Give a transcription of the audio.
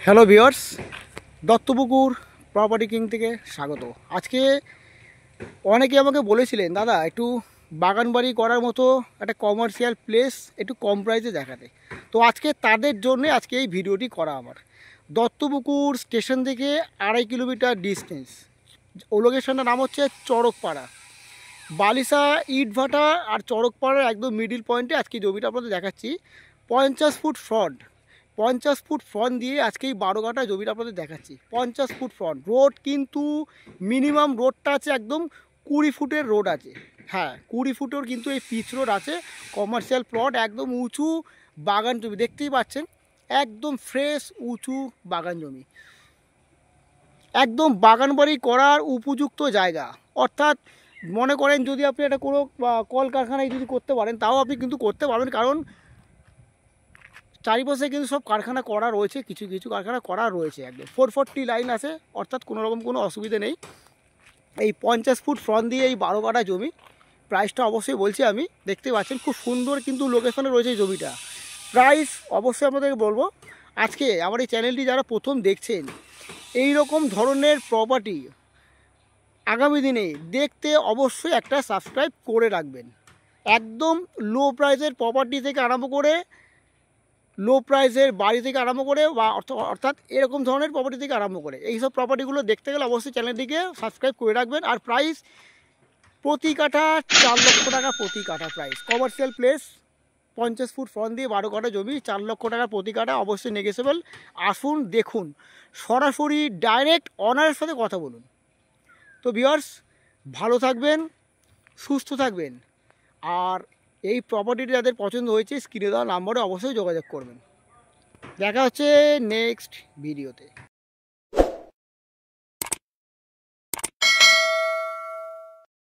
Hello viewers, Duttapukur property king থেকে স্বাগত। আজকে অনেকে আমাকে বলেছিলেন দাদা একটু বাগানবাড়ি করার মতো একটা কমার্শিয়াল প্লেস একটু কম প্রাইসে দেখাতে। তো আজকে তাদের জন্য আজকে এই ভিডিওটি করা আমার। দত্তপুকুর স্টেশন থেকে 2.5 কিলোমিটার ডিস্টেন্স, ও লোকেশনটার নাম হচ্ছে চড়কপাড়া। বালিসা ইটভাটা আর চড়কপাড়ার একদম মিডিল পয়েন্টে আজকে জমিটা আপনাদের দেখাচ্ছি। 50 ফুট ফ্রন্ট, 50 ফুট ফ্রন্ট দিয়ে আজকে এই 12 কাঠা জমিটা আপনাদের দেখাচ্ছি। 50 ফুট ফ্রন্ট রোড, কিন্তু মিনিমাম রোডটা আছে একদম 20 ফুটের রোড আছে। হ্যাঁ, 20 ফুটের কিন্তু এই পিচ রোড আছে। কমার্শিয়াল প্লট, একদম উঁচু বাগান জমি দেখতেই পাচ্ছেন, একদম ফ্রেশ উঁচু বাগান জমি, একদম বাগান বাড়ি করার উপযুক্ত জায়গা। অর্থাৎ মনে করেন যদি আপনি একটা কোনো কলকারখানায় যদি করতে পারেন তাও আপনি কিন্তু করতে পারবেন, কারণ চারিপাশে কিন্তু সব কারখানা করা রয়েছে, কিছু কিছু কারখানা করা রয়েছে। একদম 440 লাইন আছে, অর্থাৎ কোনো রকম কোনো অসুবিধা নেই। এই 50 ফুট ফ্রন্ট দিয়ে এই 12 কাঠা জমি, প্রাইসটা অবশ্যই বলছি আমি, দেখতে পাচ্ছেন খুব সুন্দর কিন্তু লোকেশনে রয়েছে এই জমিটা। প্রাইস অবশ্যই আপনাদেরকে বলবো। আজকে আমার এই চ্যানেলটি যারা প্রথম দেখছেন, এই রকম ধরনের প্রপার্টি আগামী দিনে দেখতে অবশ্যই একটা সাবস্ক্রাইব করে রাখবেন। একদম লো প্রাইসের প্রপার্টি থেকে আরম্ভ করে, লো প্রাইসের বাড়ি থেকে আরম্ভ করে, বা অর্থাৎ এরকম ধরনের প্রপার্টি থেকে আরম্ভ করে এইসব প্রপার্টিগুলো দেখতে গেলে অবশ্যই চ্যানেলটিকে সাবস্ক্রাইব করে রাখবেন। আর প্রাইস প্রতি কাঠা 4 লক্ষ টাকা প্রতি কাঠা price. Commercial place, 50 foot front দিয়ে 12 কাঠা জমি, 4 লক্ষ টাকা প্রতি কাঠা, অবশ্যই নেগোশিয়েবল। আসুন দেখুন, সরাসরি ডাইরেক্ট অনারের সাথে কথা বলুন। তো ভিউয়ার্স, ভালো থাকবেন, সুস্থ থাকবেন, আর এই প্রপার্টিটি যাদের পছন্দ হয়েছে স্ক্রিনে দেওয়া নাম্বারে অবশ্যই যোগাযোগ করবেন। দেখা হচ্ছে নেক্সট ভিডিওতে।